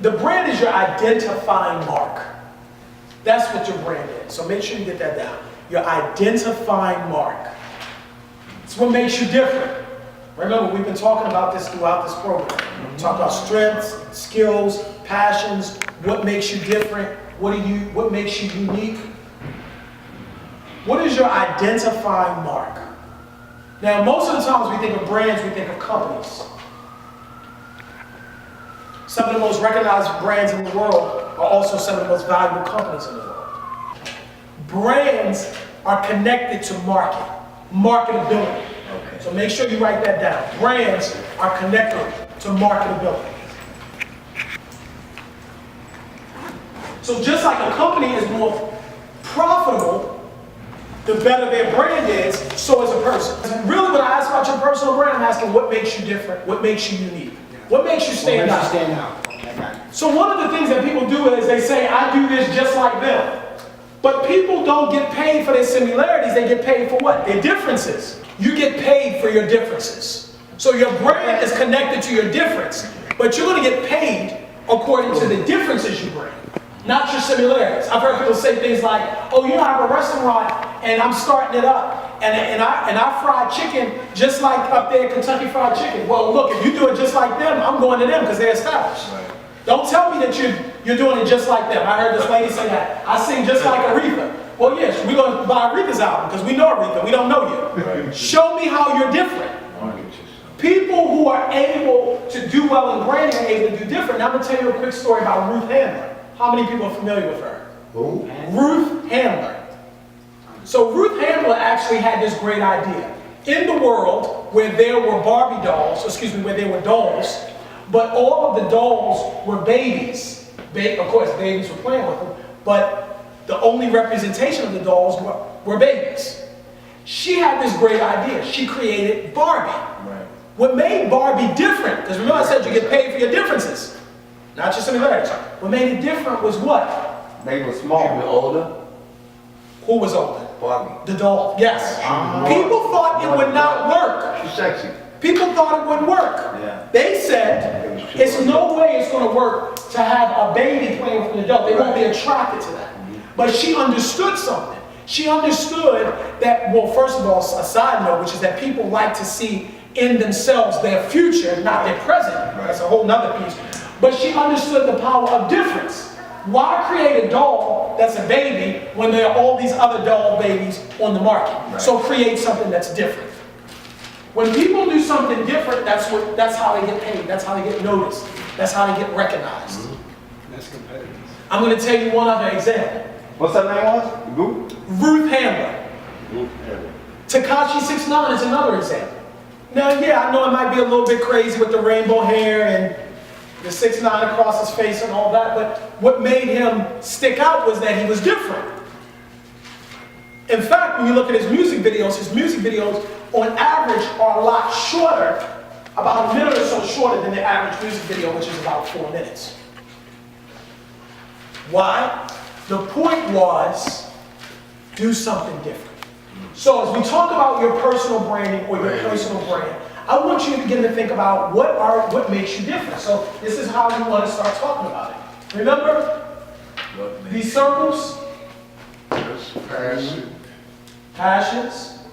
The brand is your identifying mark. That's what your brand is. So make sure you get that down. Your identifying mark. It's what makes you different. Remember, we've been talking about this throughout this program. We talk about strengths, skills, passions, what makes you different, what makes you unique. What is your identifying mark? Now, most of the times we think of brands, we think of companies. Some of the most recognized brands in the world are also some of the most valuable companies in the world. Brands are connected to marketability. Okay. So make sure you write that down. Brands are connected to marketability. So just like a company is more profitable, the better their brand is, so is a person. Really, when I ask about your personal brand, I'm asking what makes you different, what makes you unique, what makes you stand out. So one of the things that people do is they say, I do this just like them. But people don't get paid for their similarities, they get paid for what? Their differences. You get paid for your differences. So your brand is connected to your difference, but you're going to get paid according to the differences you bring, not your similarities. I've heard people say things like, oh, you know, I have a restaurant and I'm starting it up, and I fry chicken just like up there at Kentucky Fried Chicken. Well, look, if you do it just like them, I'm going to them because they're established. Right. Don't tell me that you're doing it just like them. I heard this lady say that. I sing just like Aretha. Well, yes, we're going to buy Aretha's album because we know Aretha. We don't know you. Right. Show me how you're different. People who are able to do well in branding are able to do different. Now I'm going to tell you a quick story about Ruth Handler. How many people are familiar with her? Who? Ruth Handler. So Ruth Handler actually had this great idea. In the world where there were Barbie dolls, where there were dolls, but all of the dolls were babies. Of course, babies were playing with them, but the only representation of the dolls were babies. She had this great idea. She created Barbie. Right. What made Barbie different, because remember I said you get paid for your differences, not your similarities. What made it different was what? They were small. They were older. Who was older? Barbie. The doll, yes. People thought it would not work. She's sexy. People thought it wouldn't work. Yeah. They said, it's no way it's going to work to have a baby playing with an adult. They won't be attracted to that. But she understood something. She understood that, well, first of all, a side note, which is that people like to see in themselves their future, not their present. That's a whole nother piece. But she understood the power of difference. Why create a doll that's a baby when there are all these other doll babies on the market? Right. So create something that's different. When people do something different, that's how they get paid. That's how they get noticed. That's how they get recognized. Mm-hmm. That's competitive. I'm going to tell you one other example. What's her name was? Ruth Handler. Ruth Handler. Tekashi 6ix9ine is another example. Now, yeah, I know it might be a little bit crazy with the rainbow hair and the 6ix9ine across his face and all that, but what made him stick out was that he was different. In fact, when you look at his music videos on average are a lot shorter, about a minute or so shorter than the average music video, which is about 4 minutes. Why? The point was, do something different. So as we talk about your personal branding or your personal brand, I want you to begin to think about what makes you different. So this is how you want to start talking about it. Remember these circles? Passion. Passions.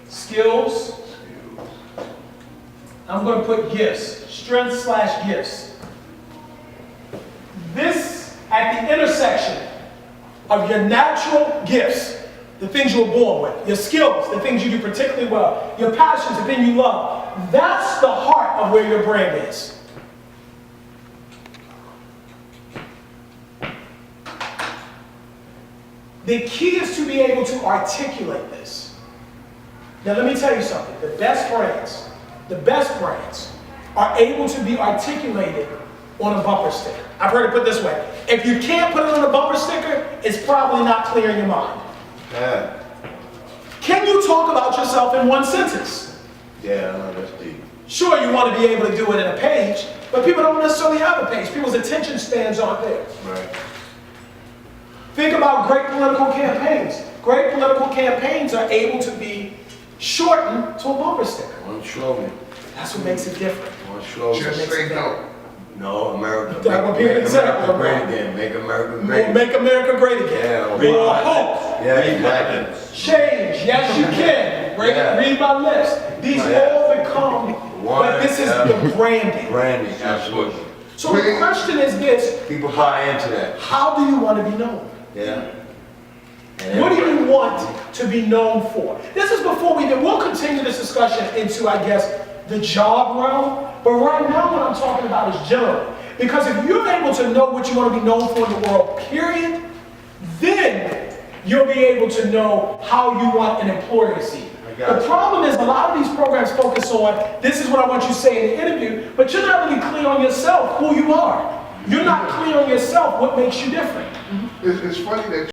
Skills. I'm going to put gifts. Strengths/gifts. This, at the intersection of your natural gifts, the things you were born with, your skills, the things you do particularly well, your passions, the thing you love, that's the heart of where your brand is. The key is to be able to articulate this. Now let me tell you something. The best brands are able to be articulated on a bumper sticker. I've heard it put this way. If you can't put it on a bumper sticker, it's probably not clear in your mind. Yeah. Can you talk about yourself in one sentence? Yeah, that's deep. Sure, you want to be able to do it in a page, but people don't necessarily have a page. People's attention spans aren't there. Right. Think about great political campaigns. Great political campaigns are able to be shortened to a bumper sticker. One slogan. That's what makes it different. One slow. Just say no. No, America. That would be an example. Great again. Make America We'll great. make America great again. Yeah. More hope. Yeah, exactly. Change. Yes, you can. Yeah. Read my lips. These all become, but this is the branding. Branding, absolutely. So the question is this, People buy into that. how do you want to be known? Yeah. And What do you want to be known for? This is before we'll continue this discussion into, I guess, the job realm. But right now what I'm talking about is general. Because if you're able to know what you want to be known for in the world, period, then you'll be able to know how you want an employer to see you. The problem is a lot of these programs focus on, this is what I want you to say in the interview, but you're not really clear on yourself who you are. You're not clear on yourself what makes you different. It's funny that